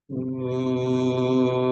Oh,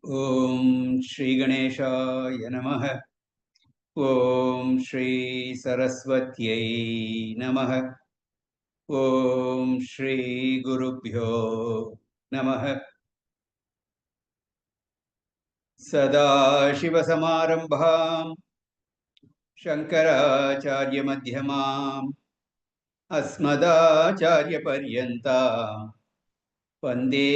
Om Shri Ganeshaya Namaha. Om Shri Saraswatyai Namaha. Om Shri Gurubhyo Namaha. Sada Shiva Samarambham Shankaracharya Madhyamam Asmadacharya Paryantam Vande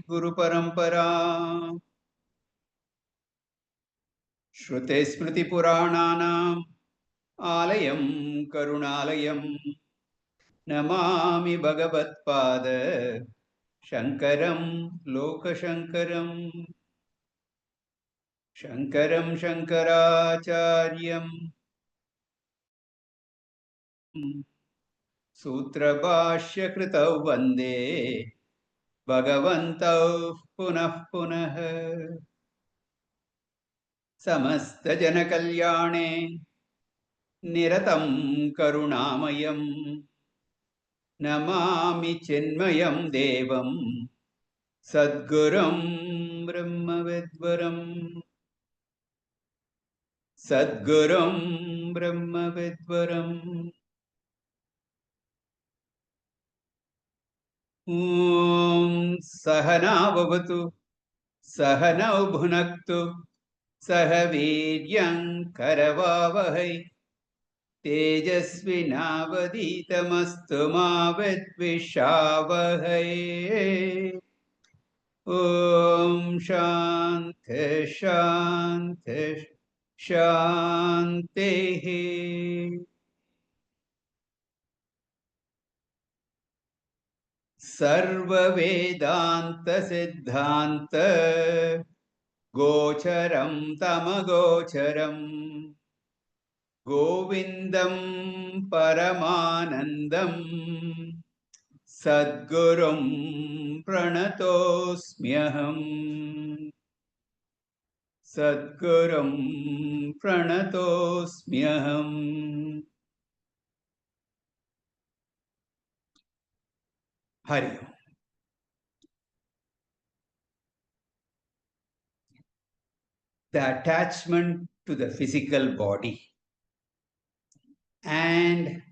Guru Paramparam Shruti Smriti Purananam Alayam Karunalayam Namami Bhagavatpada Shankaram Lokashankaram Shankaram Shankaracharyam Sutrabhashya Kritau Vande Bhagavantau Punah Punah Samasta Janakalyane Niratam Karunamayam Namami Chinmayam Devam Sadgurum Brahmavidvaram Sadgurum Brahmavidvaram Om Sahana Bhavatu Sahanau Bhunaktu Sahaviryam Karavavahai Tejasvinavaditamastu ma vidvishavahai Om Shanti Shanti Shanti Sarva Vedanta Siddhanta Gocharam Tamagocharam Govindam Paramanandam Sadgurum Pranatosmyaham Sadgurum Pranatosmyaham Hari Om. The attachment to the physical body and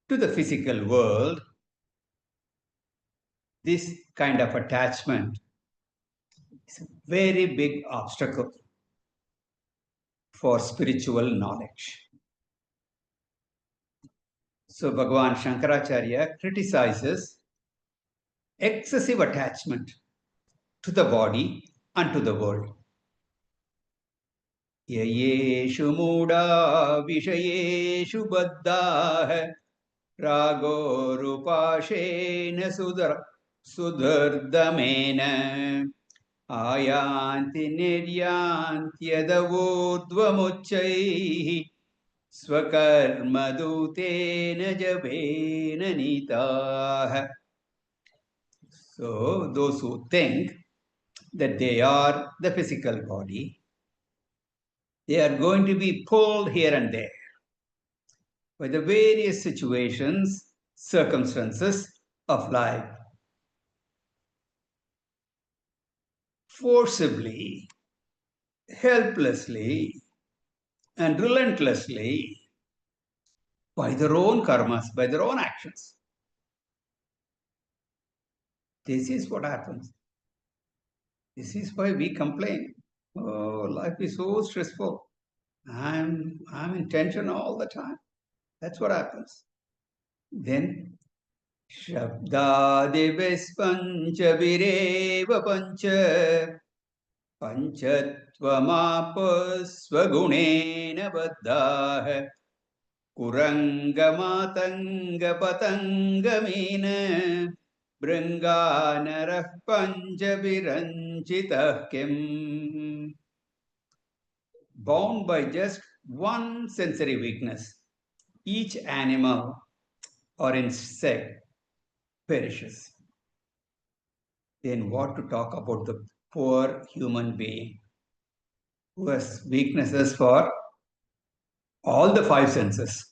to the physical world, this kind of attachment is a very big obstacle for spiritual knowledge. So Bhagavan Shankaracharya criticizes excessive attachment to the body and to the world. Yayeshu muda vishayeshu baddha rago rupashena sudardamena आयांति निर्यांत्यदवोद्वमुच्चैः स्वकर्मदूतेन जभेन नीताः. So those who think that they are the physical body, they are going to be pulled here and there by the various situations, circumstances of life. Forcibly, helplessly, and relentlessly by their own karmas, by their own actions. This is what happens. This is why we complain. Oh, life is so stressful. I'm in tension all the time. That's what happens. Then Shabdadivispancha vireva pancha panchattvamapasvagunena baddhah Kurangamatanga Bringanarah Panjabiranchitah Kim. Bound by just one sensory weakness, each animal or insect perishes. Then what to talk about the poor human being who has weaknesses for all the five senses?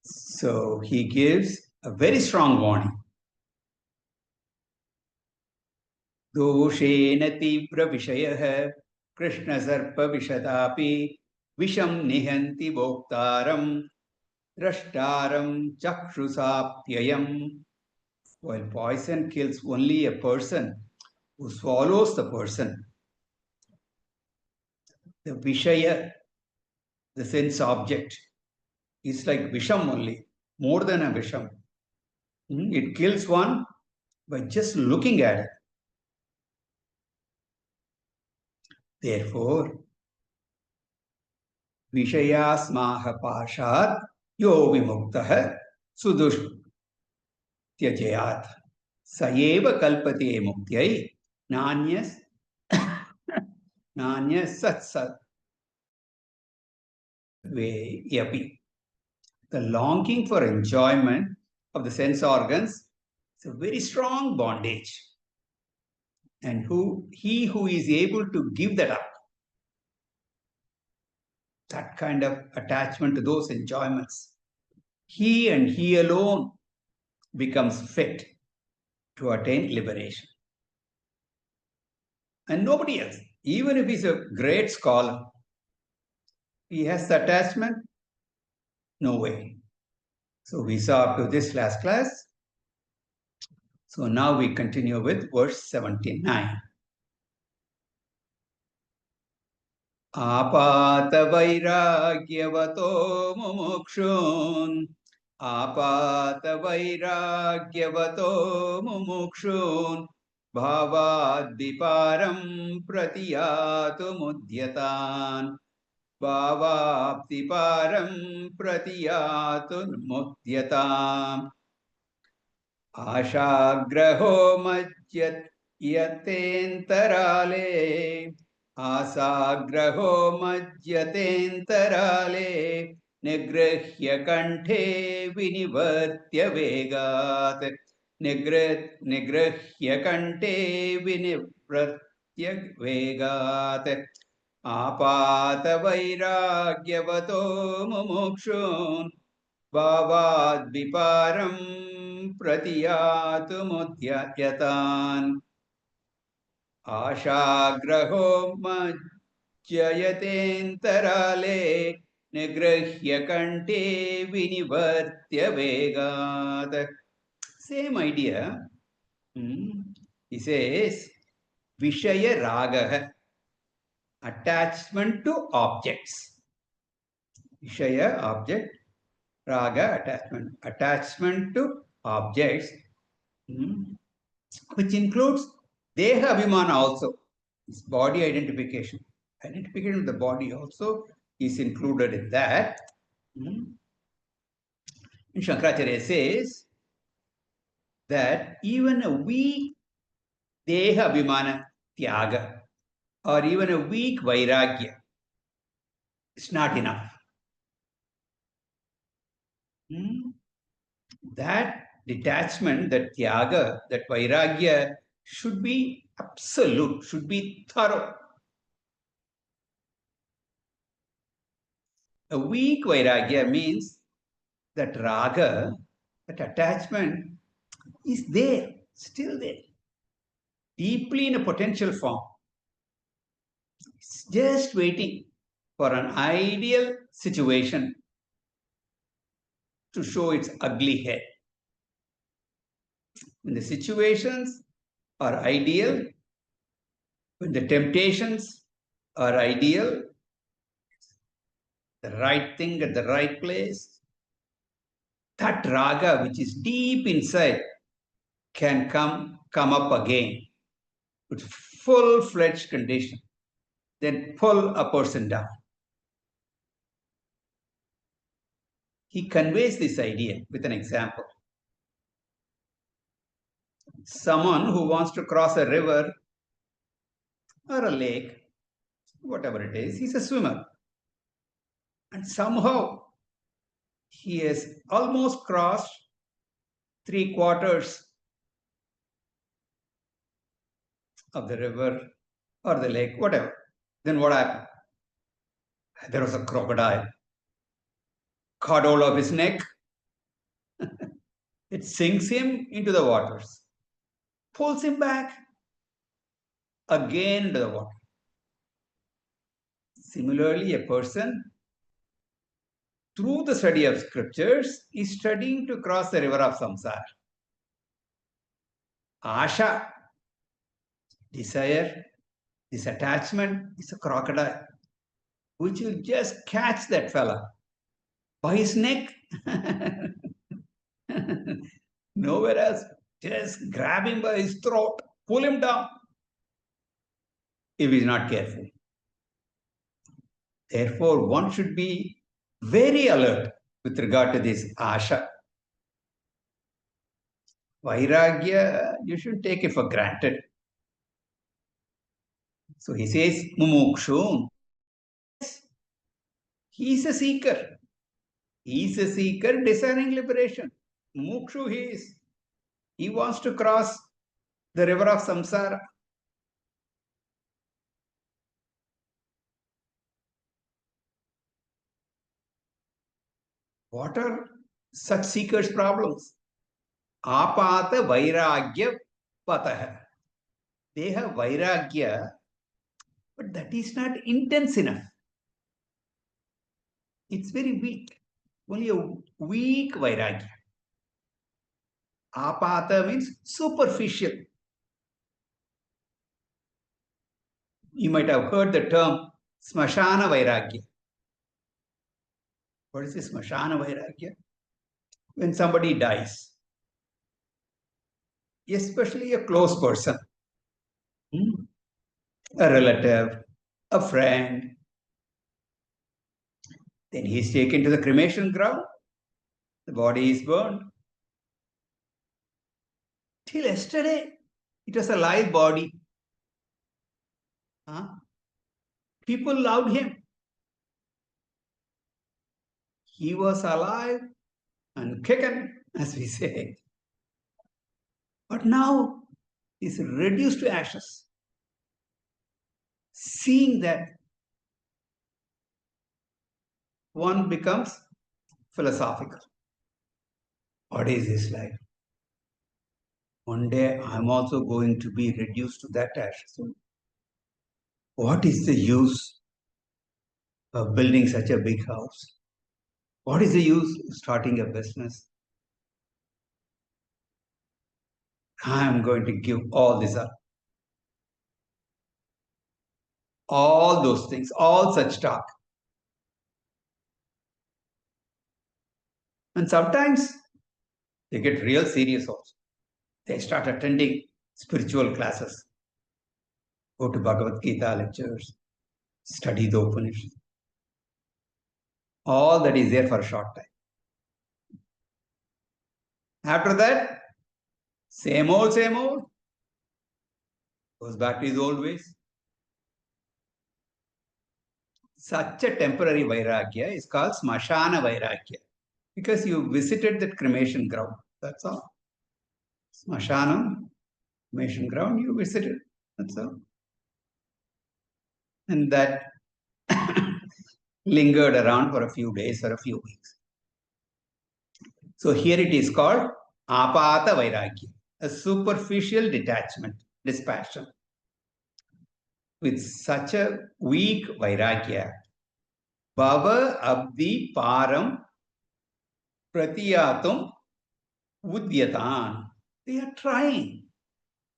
So he gives a very strong warning. Doshena tibra vishayah Krishna sarpa vishadapi Visham nihanti bhoktaram Drashtaram chakshusapyayam. While poison kills only a person who swallows the person, the Vishaya, the sense object, is like Visham only, more than a Visham. It kills one by just looking at it. Therefore, Vishayasmaha Pashat Yo Vimuktaha Sudushtyajayat Sayeva Kalpate Muktyai Nanyas Satsat Yapi. The longing for enjoyment of the sense organs is a very strong bondage. And he who is able to give that up, that kind of attachment to those enjoyments, he and he alone becomes fit to attain liberation. And nobody else, even if he's a great scholar, he has the attachment, no way. So we saw up to this last class. So now we continue with verse 79. Apatavairagyavato mumukshun Apatavairagyavato mumukshun Bhavadiparam pratiyatu mudyatan Bhavaptiparam pratiyatu mudyatam Ashagraho majyat yatentarale Asagraho majyatentarale Nigrahya kanthe vinivartya vegat Nigrahya kanthe vinivartya vegat Apata vairagyavato mumukshun Bhavad viparam pratiyatu mudyatyatan Ashagraho majyayatentarale Nigrahya kante vinivartya vegat. Same idea. He says, Vishaya raga, attachment to objects. Vishaya, object, raga, attachment to objects, which includes deha abhimana also, is body identification. Identification of the body also is included in that. And Shankaracharya says that even a weak deha abhimana tyaga or even a weak vairagya is not enough. That detachment, that tyaga, that vairagya should be absolute, should be thorough. A weak vairagya means that raga, that attachment is there, still there, deeply in a potential form. It's just waiting for an ideal situation to show its ugly head. When the situations are ideal, when the temptations are ideal, the right thing at the right place, that raga which is deep inside can come up again with full-fledged condition, then pull a person down. he conveys this idea with an example. Someone who wants to cross a river or a lake, whatever it is, he's a swimmer. And somehow he has almost crossed 3/4 of the river or the lake, whatever. Then what happened? There was a crocodile, caught hold of his neck. It sinks him into the waters, pulls him back again into the water. Similarly, a person, through the study of scriptures, is studying to cross the river of samsara. Asha, desire, this attachment is a crocodile, which will just catch that fella by his neck. Nowhere else. Just grab him by his throat, pull him down if he's not careful. Therefore, one should be very alert with regard to this asha. Vairagya, you should take it for granted. So he says, Mumukshu. He's a seeker. He's a seeker desiring liberation. Mukshu he is. He wants to cross the river of samsara. What are such seekers' problems? Apata vairagya pataha. They have vairagya, but that is not intense enough. It's very weak. Only a weak vairagya. Apata means superficial. You might have heard the term smashana vairagya. What is this smashana vairagya? When somebody dies, especially a close person, a relative, a friend, then he is taken to the cremation ground, the body is burned. Till yesterday, it was a live body. People loved him. He was alive and kicking, as we say. But now he's reduced to ashes. Seeing that, one becomes philosophical. What is this life? One day I'm also going to be reduced to that ashes. What is the use of building such a big house? What is the use of starting a business? I'm going to give all this up. All those things, all such talk. And sometimes they get real serious also. They start attending spiritual classes, go to Bhagavad Gita lectures, study the Upanishads. All that is there for a short time. After that, same old, goes back to his old ways. Such a temporary vairagya is called smashana vairagya because you visited that cremation ground. That's all. Smashanam, cremation ground, you visited. That's all. And that lingered around for a few days or a few weeks. So here it is called apata vairagya, a superficial detachment, dispassion. With such a weak vairagya, bhava abdi param pratiyatum udyatan. They are trying.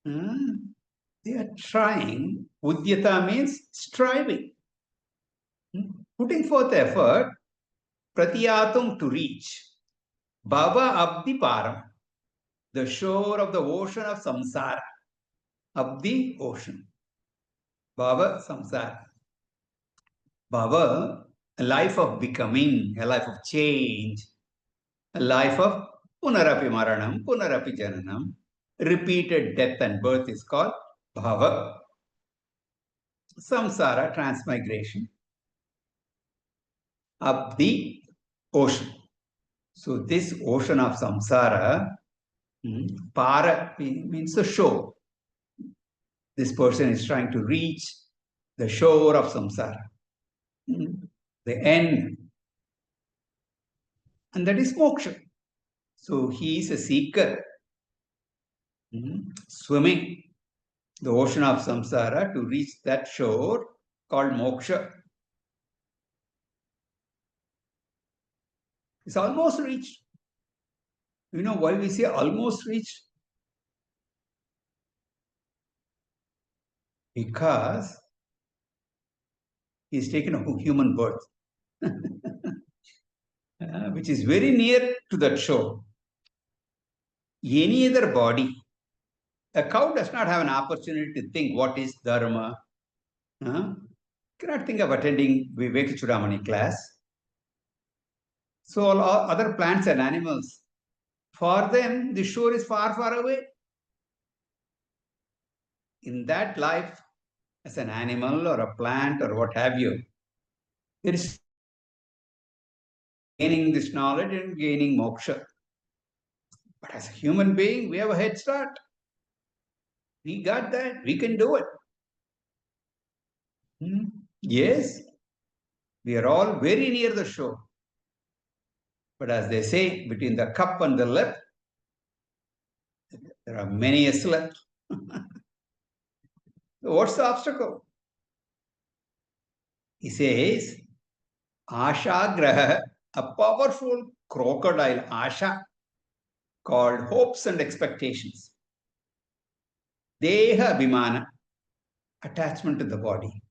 They are trying. Udyata means striving. Putting forth effort, pratiyatum to reach. Bhava abdi param, the shore of the ocean of samsara. Abdi, ocean. Bhava, samsara. Bhava, a life of becoming, a life of change. A life of punarapi maranam, punarapi jananam, repeated death and birth is called bhava. Samsara, transmigration of the ocean. So this ocean of samsara, para means the shore. This person is trying to reach the shore of samsara, the end, and that is moksha. So he is a seeker, swimming the ocean of samsara to reach that shore called moksha. It's almost reached. You know why we say almost reached? Because he's taken a human birth, which is very near to that shore. Any other body, a cow does not have an opportunity to think what is dharma. Cannot think of attending Vivekacu class. So all other plants and animals, for them, the shore is far, far away. In that life, as an animal or a plant or what have you, there is gaining this knowledge and gaining moksha. But as a human being, we have a head start. We got that. We can do it. Yes, we are all very near the shore. But as they say, between the cup and the lip, there are many a slip. So what's the obstacle? He says, Asha Graha, a powerful crocodile, Asha, called hopes and expectations. Deha Abhimana, attachment to the body.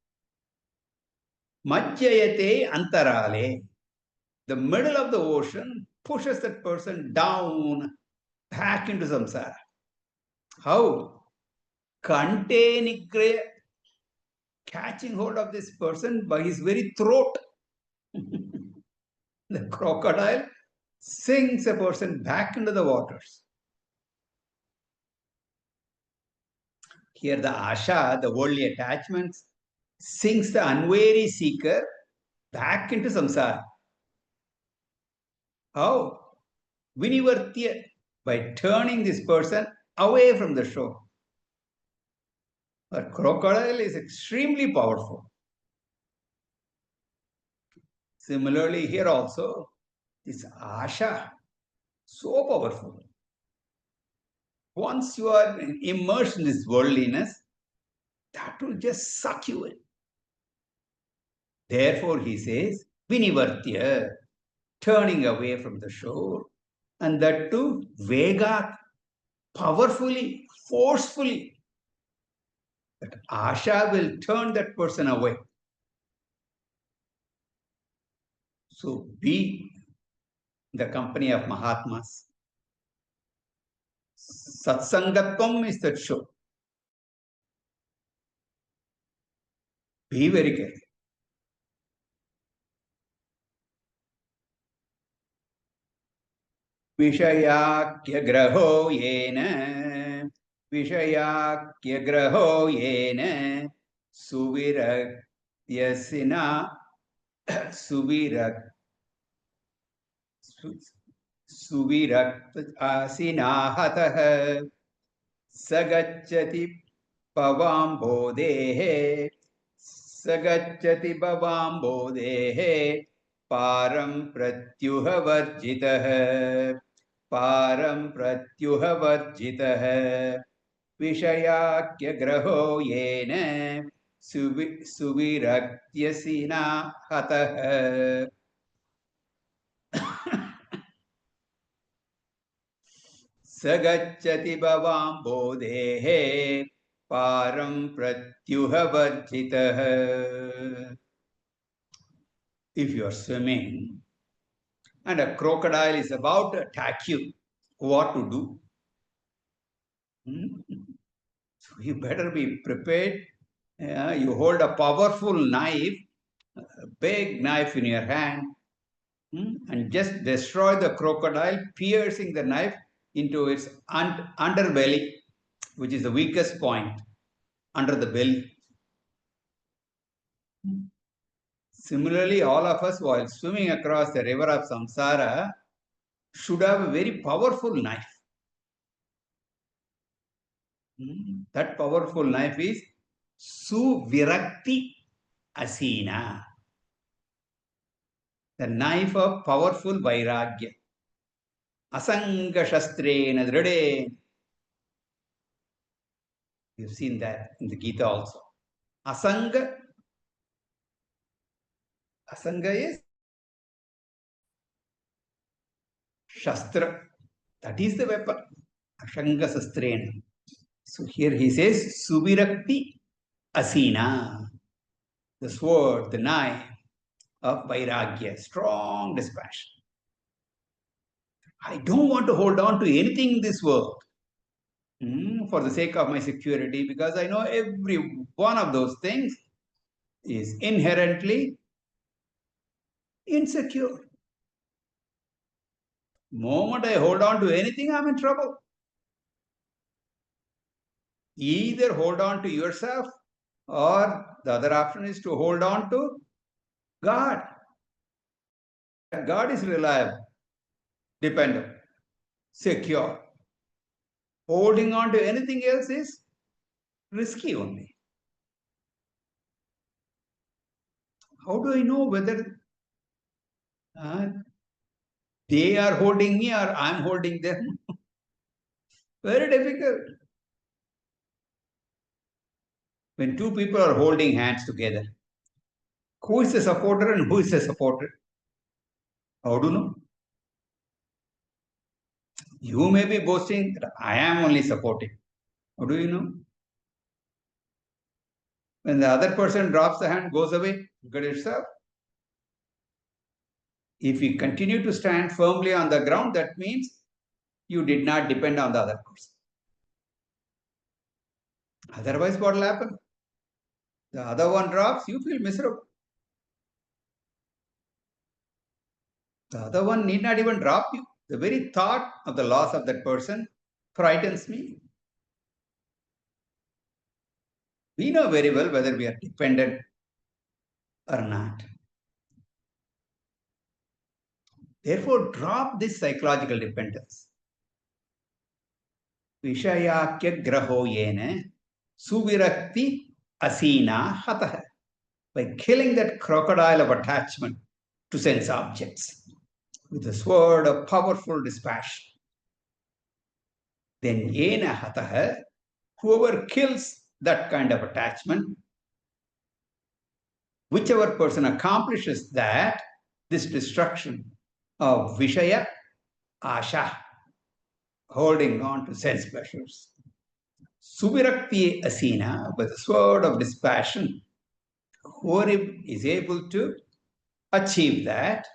Majjayate Antarale, the middle of the ocean pushes that person down back into samsara. How? Kante catching hold of this person by his very throat. The crocodile sinks a person back into the waters. Here the asha, the worldly attachments, sinks the unwary seeker back into samsara. How? Vinivartya, by turning this person away from the shore. A crocodile is extremely powerful. Similarly, here also, this asha, so powerful. Once you are immersed in this worldliness, that will just suck you in. Therefore, he says, Vinivartya, turning away from the shore, and that too, Vega, powerfully, forcefully. That asha will turn that person away. So be in the company of Mahatmas. Satsangatvam is that show. Be very careful. विषयाख्यग्रहो येन विषयाख्यग्रहो येन सुविरक्त्यसिना सुविरक्तासिनाहतः स गच्छति भवाम्बोधेः स गच्छति भवाम्बोधेः पारं प्रत्युहवर्जितः पारं प्रत्युहवर्जितः विषयाख्यग्रहो येन सुविरक्त्यसिना हतः स गच्छति भवाम्बोधेः पारं प्रत्युहवर्जितः. If you are swimming and a crocodile is about to attack you, what to do? So you better be prepared. You hold a powerful knife, a big knife in your hand, and just destroy the crocodile, piercing the knife into its underbelly, which is the weakest point under the belly. Similarly, all of us, while swimming across the river of samsara, should have a very powerful knife. That powerful knife is Suvirakti Asina, the knife of powerful Vairagya. Asanga Shastrena Drade. You've seen that in the Gita also. Asanga is Shastra. That is the weapon. Asanga Shastrena. So here he says Suvirakti Asina, the sword, the knife of Vairagya, strong dispassion. I don't want to hold on to anything in this world for the sake of my security, because I know every one of those things is inherently insecure. The moment I hold on to anything, I'm in trouble. Either hold on to yourself, or the other option is to hold on to God. God is reliable, dependable, secure. Holding on to anything else is risky only. How do I know whether they are holding me or I'm holding them? Very difficult. When two people are holding hands together, who is the supporter and who is the supporter? How do you know? You may be boasting that I am only supporting. How do you know? When the other person drops the hand, goes away, look at yourself. If you continue to stand firmly on the ground, that means you did not depend on the other person. Otherwise, what will happen? The other one drops, you feel miserable. The other one need not even drop you. The very thought of the loss of that person frightens me. We know very well whether we are dependent or not. Therefore, drop this psychological dependence. Vishayakya graho yena suvirakti asina hatah. By killing that crocodile of attachment to sense objects with the sword of powerful dispassion. Then yena hatah, whoever kills that kind of attachment, whichever person accomplishes that, this destruction of Vishaya Asha, holding on to sense pleasures. Suvirakti Asina, with the sword of dispassion, whoever is able to achieve that,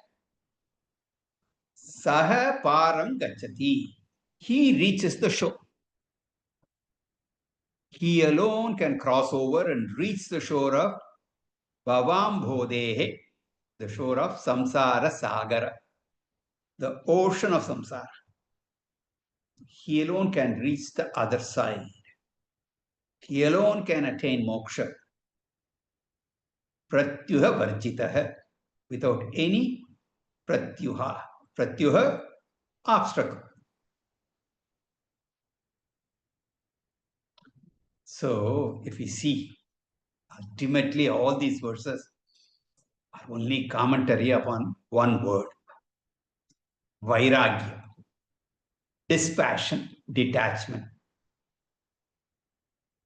Saha Param Gachati, he reaches the shore. He alone can cross over and reach the shore of Bhavam Bhodehe, the shore of Samsara Sagara, the ocean of samsara. He alone can reach the other side. He alone can attain moksha. Pratyuha varjitaha, without any pratyuha. Pratyuha, obstacle. So, if we see, ultimately all these verses are only commentary upon one word: Vairagya, dispassion, detachment.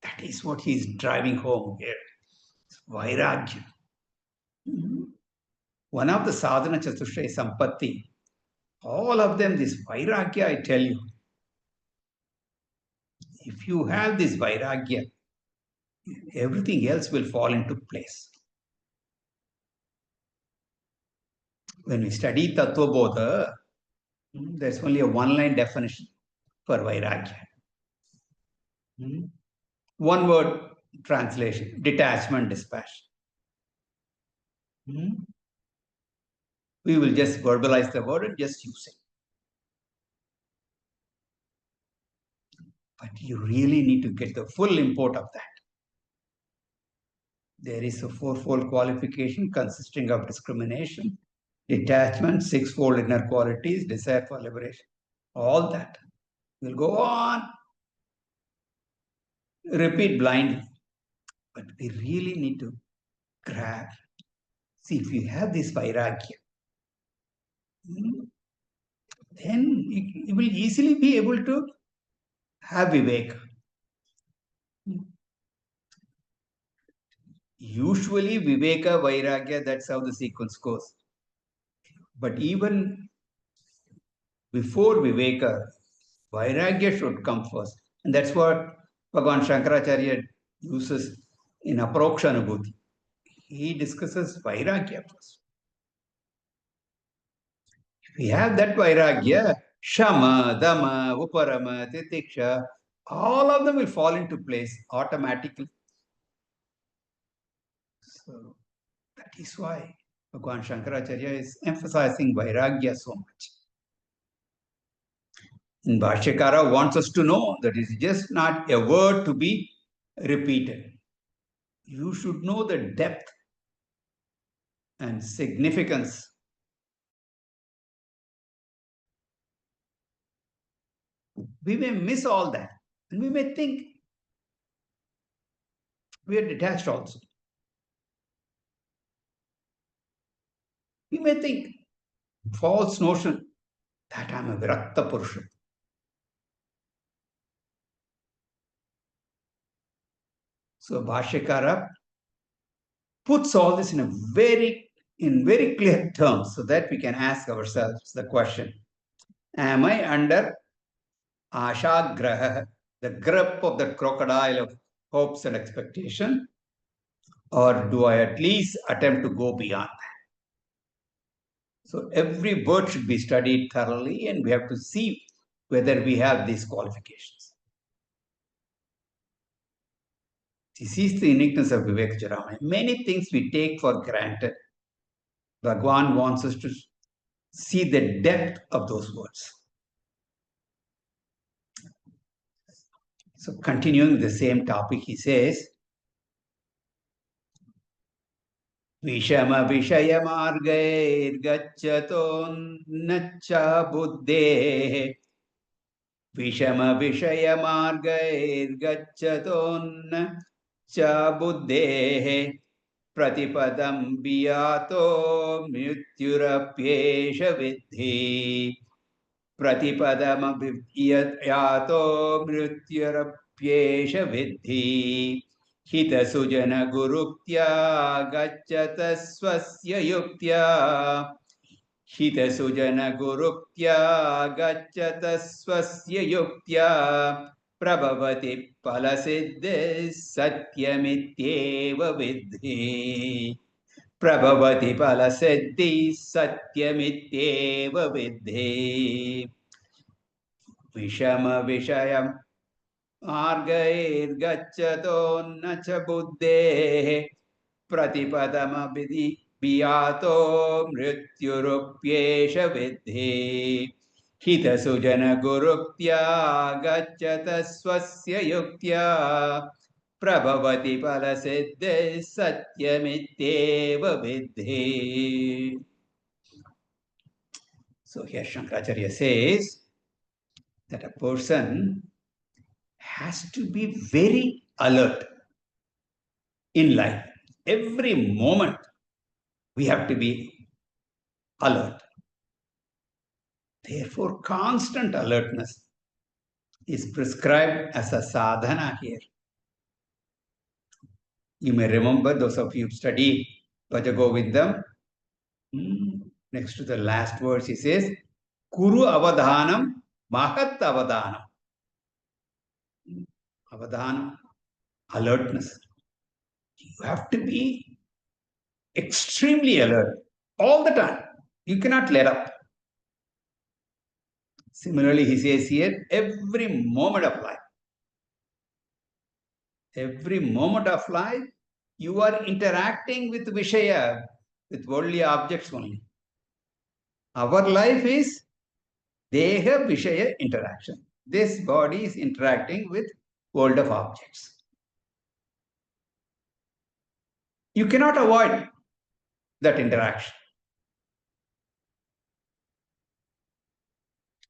That is what he is driving home here. Vairagya. One of the sadhana chatushraya sampatti, all of them, this Vairagya, I tell you, if you have this Vairagya, everything else will fall into place. When we study Tattva Bodha, there's only a one-line definition for Vairagya. One word translation: detachment, dispassion. We will just verbalize the word and just use it. But you really need to get the full import of that. There is a fourfold qualification consisting of discrimination, detachment, sixfold inner qualities, desire for liberation. All that will go on, repeat blindly. But we really need to grab. See, if you have this vairagya, then you will easily be able to have viveka. Usually, viveka, vairagya, that's how the sequence goes. But even before viveka, vairagya should come first. And that's what Bhagavan Shankaracharya uses in Aproksha Anubhuti. He discusses vairagya first. If we have that vairagya, shama, dama, uparama, titiksha, all of them will fall into place automatically. So that is why Bhagavan Shankaracharya is emphasizing vairagya so much. And Bhashyakara wants us to know that it is just not a word to be repeated. You should know the depth and significance. We may miss all that, and we may think we are detached also. We may think, false notion, that I am a Virakta Purusha. So Bhashyakara puts all this in very clear terms so that we can ask ourselves the question, am I under Ashagraha, the grip of the crocodile of hopes and expectation, or do I at least attempt to go beyond that? So every word should be studied thoroughly, and we have to see whether we have these qualifications. This is the uniqueness of Vivekacu. Many things we take for granted. Bhagwan wants us to see the depth of those words. So continuing the same topic, he says, Vishama Vishayamargairgachato Nacha Buddhe Vishama Vishayamargairgachato Nacha Buddhe Pratipadam Biyato Mrityurapyesha Vidhi Pratipadamabhyato mrityurapyesha vidhi hitasujana guruktya gacchata swasya yuktya hitasujana guruktya gacchata swasya yuktya prabhavati palasiddhi satyamityeva vidhi प्रभवति फलसिद्धि सत्यमित्येव विद्धि विषम विषयम् मार्गैर्गच्छतो न च बुद्धेः प्रतिपदमभिधि बियातो मृत्युरुप्येष विद्धि हितसुजन गुरुक्त्या गच्छत स्वस्य युक्त्या प्रभवति फलसिद्धिः सत्यमित्येव विद्धि. So here Shankaracharya says that a person has to be very alert in life. Every moment we have to be alert. Therefore, constant alertness is prescribed as a sadhana here. You may remember, those of you who study Bhajagovindam, next to the last verse, he says, Kuru avadhanam, mahat avadhanam. Avadhanam, alertness. You have to be extremely alert all the time. You cannot let up. Similarly, he says here, every moment of life. Every moment of life, you are interacting with Vishaya, with worldly objects only. Our life is Deha Vishaya interaction. This body is interacting with world of objects. You cannot avoid that interaction.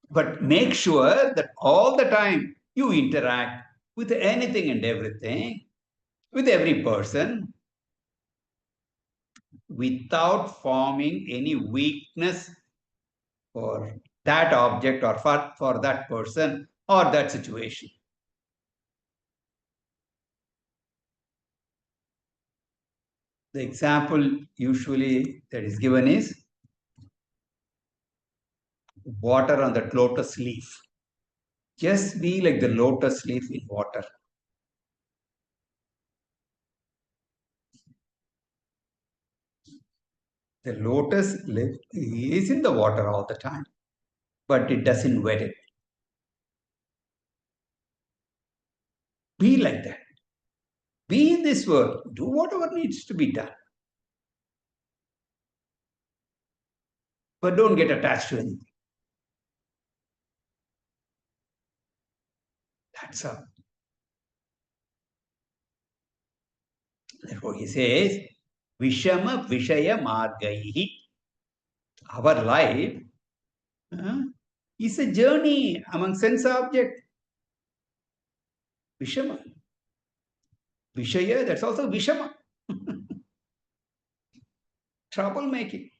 But make sure that all the time you interact with anything and everything, with every person, without forming any weakness for that object or for that person or that situation. The example usually that is given is water on that lotus leaf. Just be like the lotus leaf in water. The lotus leaf is in the water all the time, but it doesn't wet it. Be like that. Be in this world. Do whatever needs to be done. But don't get attached to anything. That's all. Therefore, he says, Vishama Vishaya Margaihi. Our life is a journey among sense objects. Vishama. Vishaya, that's also Vishama. Troublemaking.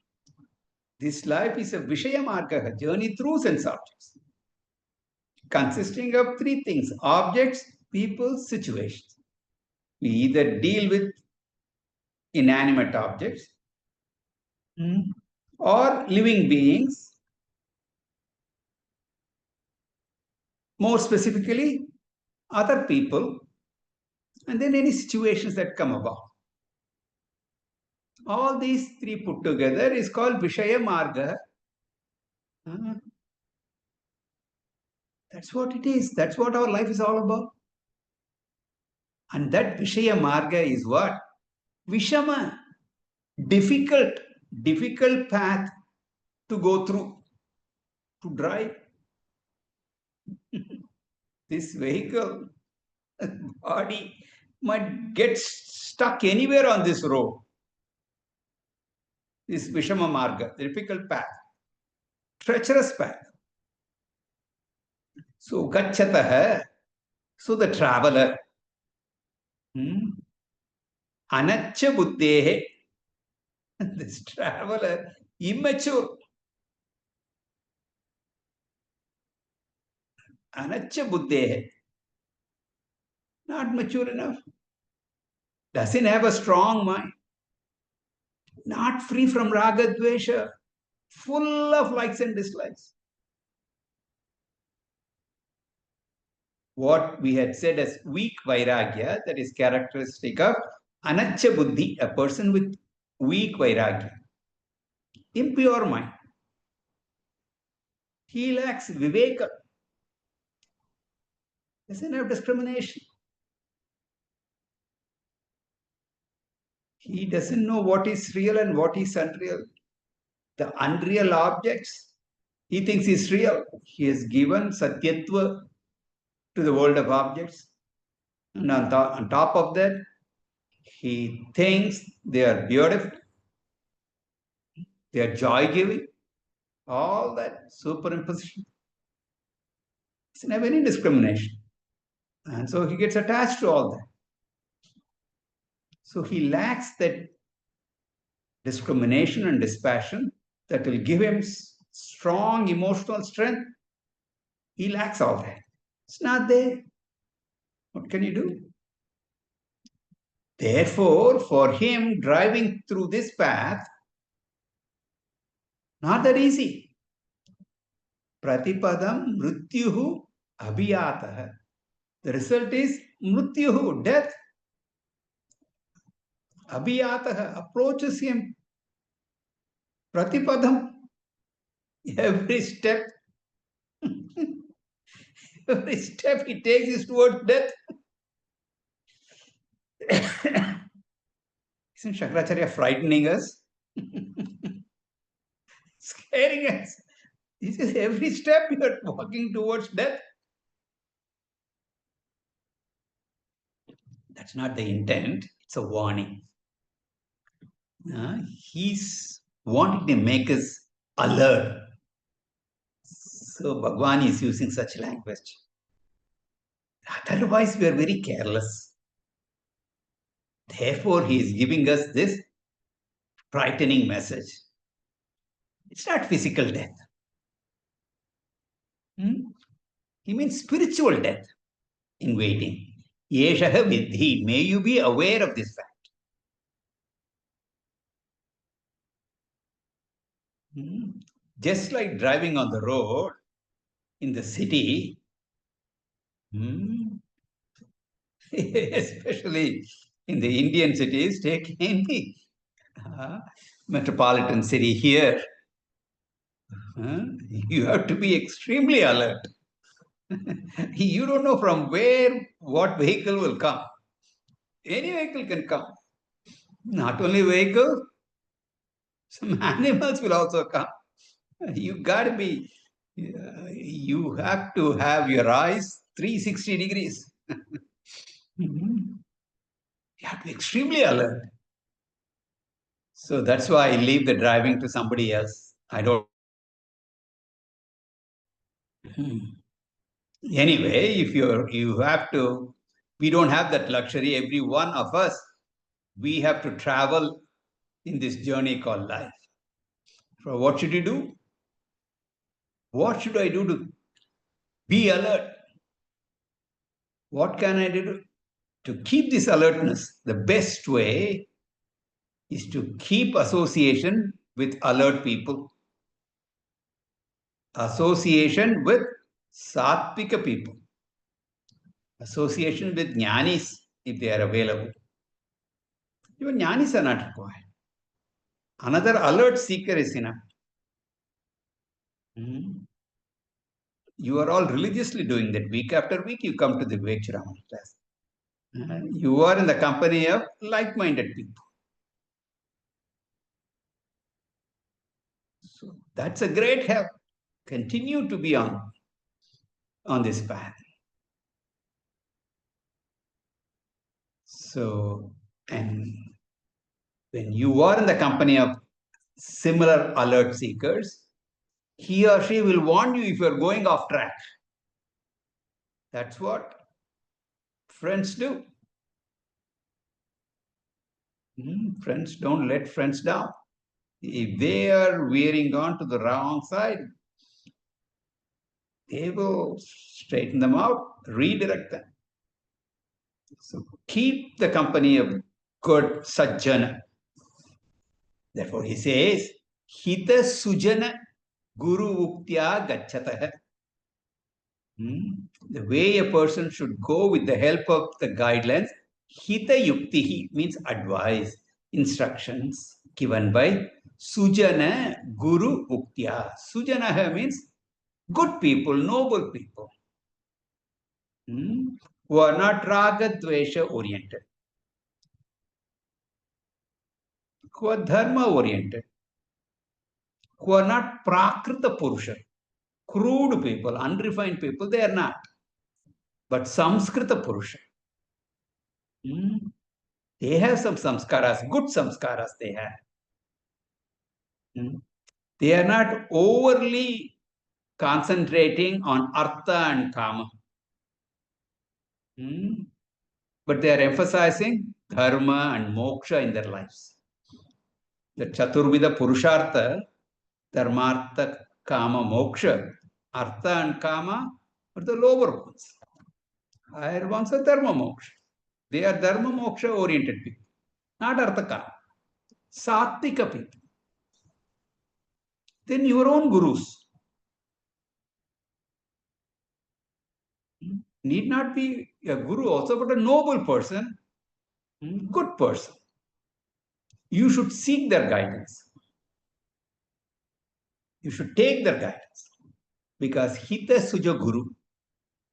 This life is a Vishaya Marga, a journey through sense objects, consisting of three things: objects, people, situations. We either deal with inanimate objects or living beings, more specifically, other people, and then any situations that come about. All these three put together is called Vishaya Marga. That's what it is. That's what our life is all about. And that Vishaya Marga is what? Vishama. Difficult path to go through, to drive. This vehicle, body might get stuck anywhere on this road. This Vishama Marga, difficult path, treacherous path. So Gachataha, so the traveler, Anacha Buddhehe, this traveler, immature. Anacha Buddhehe, not mature enough, doesn't have a strong mind, not free from raga dvesha, full of likes and dislikes. What we had said as weak vairagya, that is characteristic of anacha buddhi, a person with weak vairagya, impure mind. He lacks viveka, doesn't have discrimination. He doesn't know what is real and what is unreal. The unreal objects, he thinks is real. He has given satyatva to the world of objects. And on top of that, he thinks they are beautiful, they are joy-giving, all that superimposition. He doesn't have any discrimination. And so he gets attached to all that. So he lacks that discrimination and dispassion that will give him strong emotional strength. He lacks all that. It's not there. What can you do? Therefore, for him, driving through this path, not that easy. Pratipadam mrityuhu abhiyatah. The result is mrityuhu, death. Abhiyatah approaches him. Pratipadam, every step he takes is towards death. Isn't Shankaracharya frightening us? scaring us. This is every step you are walking towards death. That's not the intent, it's a warning. He's wanting to make us alert. So Bhagwan is using such language. Otherwise, we are very careless. Therefore, he is giving us this frightening message. It's not physical death. He means spiritual death in waiting. Yeshaha vidhi. May you be aware of this fact. Just like driving on the road in the city, especially in the Indian cities, take any metropolitan city here, you have to be extremely alert. You don't know from where what vehicle will come. Any vehicle can come. Not only vehicle, some animals will also come. You got to be, you have to have your eyes 360 degrees. You have to be extremely alert. So that's why I leave the driving to somebody else. I don't. Anyway, if you have to, we don't have that luxury. Every one of us, we have to travel in this journey called life. So what should you do? What should I do to be alert? What can I do to keep this alertness? The best way is to keep association with alert people, association with sattvika people, association with jnanis if they are available. Even jnanis are not required. Another alert seeker is enough. You are all religiously doing that. Week after week, you come to the Vivekacu class. You are in the company of like-minded people. So that's a great help. Continue to be on this path. So, and when you are in the company of similar alert seekers, he or she will warn you if you're going off track. That's what friends do. Friends don't let friends down. If they are veering on to the wrong side, they will straighten them out, redirect them. So keep the company of good sajjana. Therefore, he says, hita sujana guru uktya gachatah. The way a person should go with the help of the guidelines, hita yuktihi means advice, instructions given by sujana guru uktya. Sujana means good people, noble people, who are not raga dvesha oriented, who are dharma oriented, who are not prakrita purusha, crude people, unrefined people, they are not. But samskrita purusha, they have some samskaras, good samskaras they have. They are not overly concentrating on artha and kama. But they are emphasizing dharma and moksha in their lives. The chaturvida purushartha, dharmartha, kama, moksha, artha and kama are the lower ones. Higher ones are dharma moksha. They are dharma moksha oriented people, not artha kama. Sattvika people. Then your own gurus need not be a guru also, but a noble person, good person. You should seek their guidance. You should take their guidance because hita suja guru,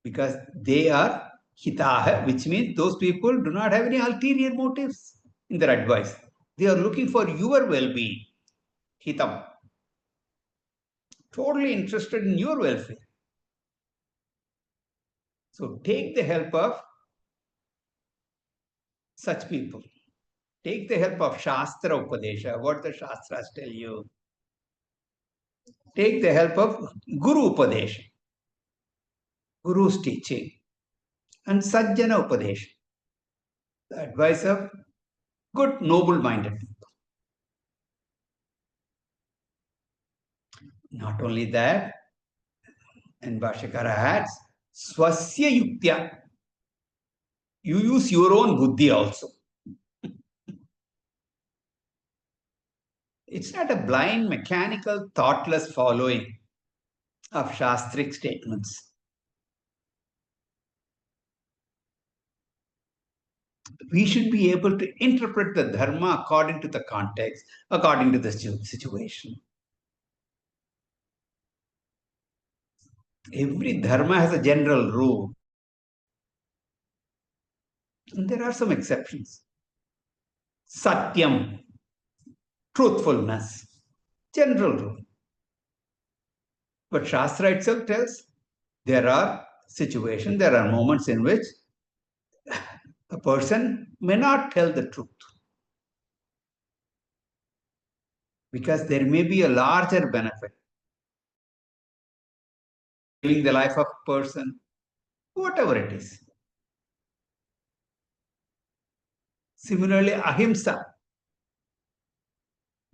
because they are hitaha, which means those people do not have any ulterior motives in their advice. They are looking for your well-being, hitam. totally interested in your welfare. So take the help of such people. Take the help of Shastra Upadesha, what the Shastras tell you. Take the help of Guru Upadesha, Guru's teaching, and Sajjana Upadesha, the advice of good, noble-minded people. Not only that, and Bhashyakara adds, Swasya Yuktya. You use your own buddhi also. It's not a blind, mechanical, thoughtless following of Shastric statements. We should be able to interpret the dharma according to the context, according to the situation. Every dharma has a general rule. And there are some exceptions. Satyam, truthfulness, general rule. But Shastra itself tells there are situations, there are moments in which a person may not tell the truth. Because there may be a larger benefit. Living the life of a person, whatever it is. Similarly, ahimsa,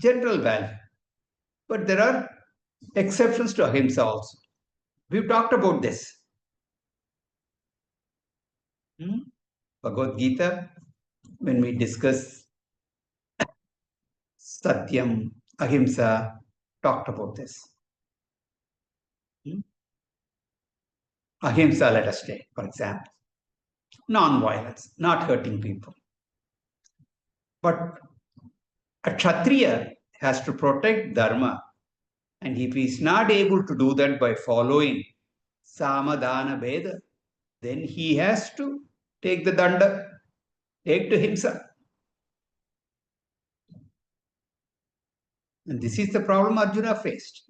general value. But there are exceptions to ahimsa also. We've talked about this. Bhagavad Gita, when we discuss Satyam, Ahimsa, talked about this. Ahimsa, let us take, for example. Non-violence, not hurting people. But a Kshatriya has to protect Dharma. And if he is not able to do that by following Samadhana Veda, then he has to take the danda, take to himself. And this is the problem Arjuna faced.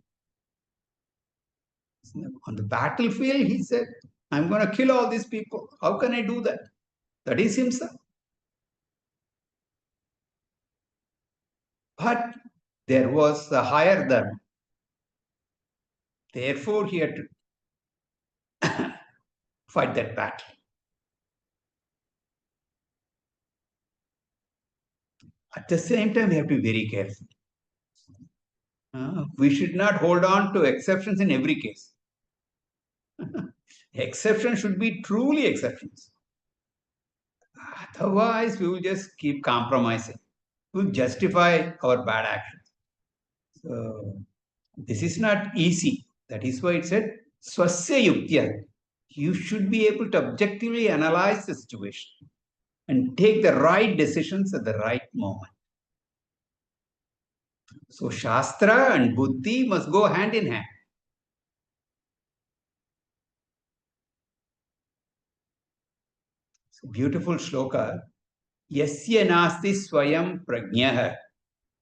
On the battlefield, he said, I'm going to kill all these people. How can I do that? That is himself. But there was a higher dharma. Therefore, he had to fight that battle. At the same time, we have to be very careful. We should not hold on to exceptions in every case. Exceptions should be truly exceptions. Otherwise, we will just keep compromising. We will justify our bad actions. So, this is not easy. That is why it said, Swasya Yuktya. You should be able to objectively analyze the situation and take the right decisions at the right moment. So, Shastra and Buddhi must go hand in hand. So, beautiful shloka. Yasya nasti swayam prajnah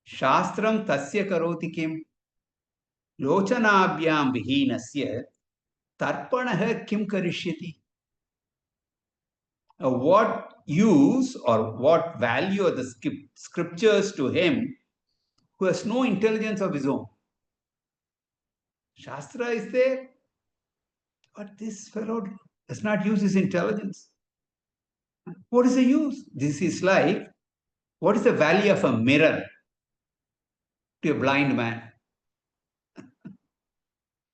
shastram tasya karoti kim lochanabhyam vihinasya tarpanah kim karishyati. What use or what value are the scriptures to him who has no intelligence of his own? Shastra is there, but this fellow does not use his intelligence. What is the use? This is like, what is the value of a mirror to a blind man?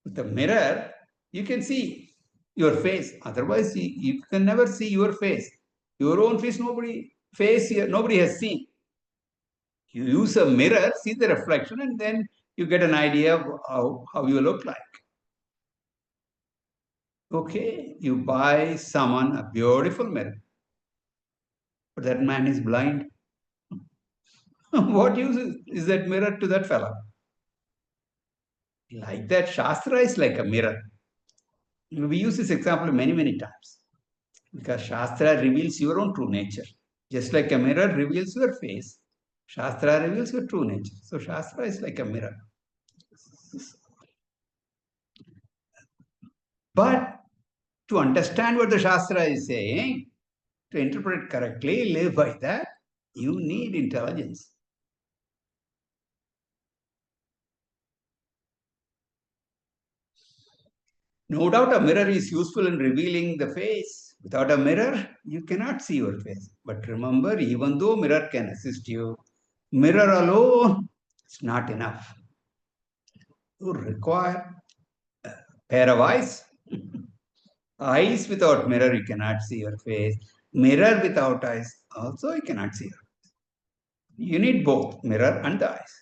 With the mirror, you can see your face. Otherwise, you can never see your face. Your own face, nobody has seen. You use a mirror, see the reflection, and then you get an idea of how you look like. Okay, you buy someone a beautiful mirror, but that man is blind. What use is that mirror to that fellow? Like that, Shastra is like a mirror. We use this example many, many times because Shastra reveals your own true nature. Just like a mirror reveals your face, Shastra reveals your true nature. So Shastra is like a mirror. But to understand what the Shastra is saying, to interpret correctly, live by that, you need intelligence. No doubt a mirror is useful in revealing the face. Without a mirror, you cannot see your face. But remember, even though mirror can assist you, mirror alone is not enough. You require a pair of eyes. Eyes without mirror, you cannot see your face. Mirror without eyes, also you cannot see your face. You need both mirror and the eyes.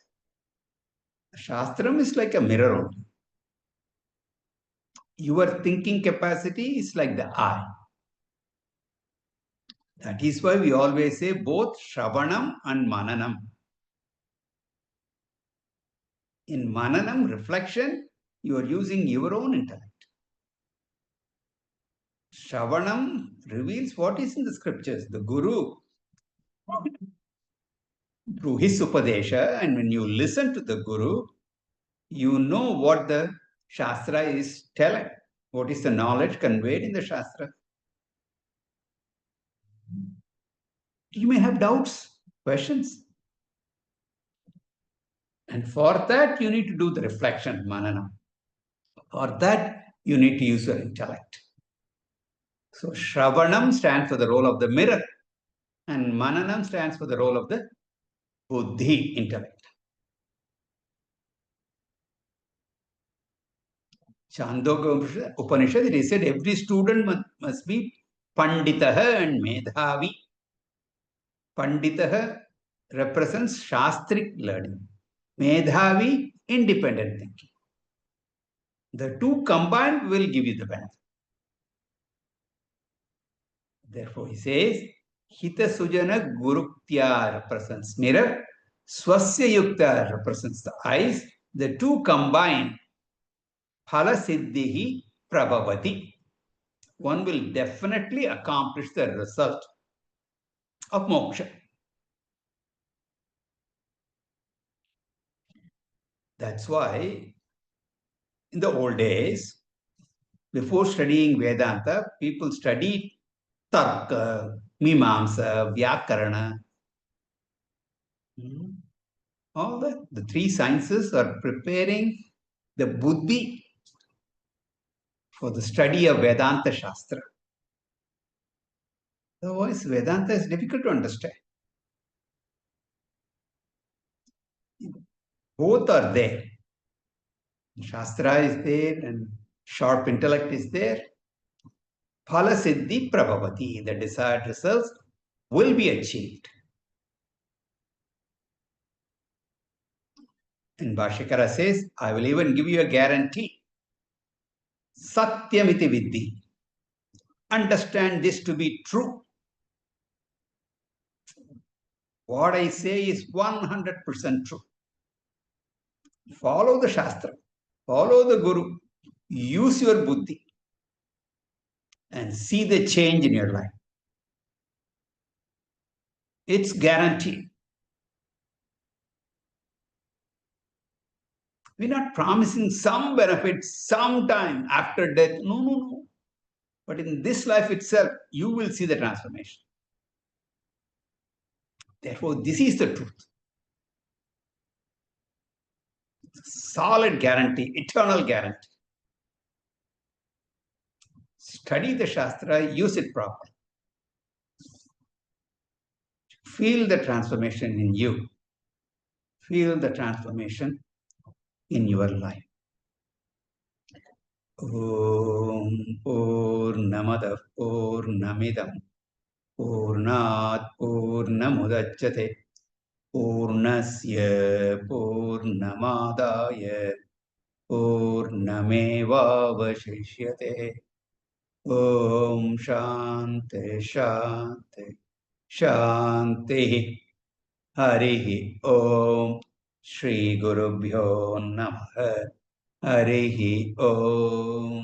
Shastram is like a mirror only. Your thinking capacity is like the eye. That is why we always say both Shravanam and Mananam. In Mananam, reflection, you are using your own intellect. Shravanam reveals what is in the scriptures. The Guru, through his Upadesha, and when you listen to the Guru, you know what the Shastra is telling. What is the knowledge conveyed in the Shastra? You may have doubts, questions. And for that, you need to do the reflection, Mananam. For that, you need to use your intellect. So, Shravanam stands for the role of the mirror, and Mananam stands for the role of the Buddhi, intellect. Chandogya Upanishad, it is said every student must be Panditaha and Medhavi. Panditaha represents Shastric learning. Medhavi, independent thinking. The two combined will give you the benefit. Therefore, he says, Hita Sujana Guruktya represents mirror, Swasya Yukta represents the eyes. The two combined, Phala Siddhihi Prabhavati. One will definitely accomplish the result of moksha. That's why in the old days, before studying Vedanta, people studied Tarka, Mimamsa, Vyakarana. All the three sciences are preparing the buddhi for the study of Vedanta Shastra. Otherwise, Vedanta is difficult to understand. Both are there. Shastra is there and sharp intellect is there. Phala Siddhi Prabhavati, the desired results will be achieved. And Bhashyakara says, I will even give you a guarantee. Satyamiti Viddhi. Understand this to be true. What I say is 100% true. Follow the Shastra. Follow the Guru. Use your buddhi. And see the change in your life. It's guaranteed. We're not promising some benefit sometime after death. No, no, no. But in this life itself, you will see the transformation. Therefore, this is the truth. Solid guarantee, eternal guarantee. Study the Shastra, use it properly. Feel the transformation in you. Feel the transformation in your life. Om Purnamadav Purnamidam Purnat Purnamudachyate Purnasya Purnamadaya Purnamevavashishyate. Om Shanti Shanti Shanti. Harihi Om. Shri Gurubhyo Namaha. Harihi Om.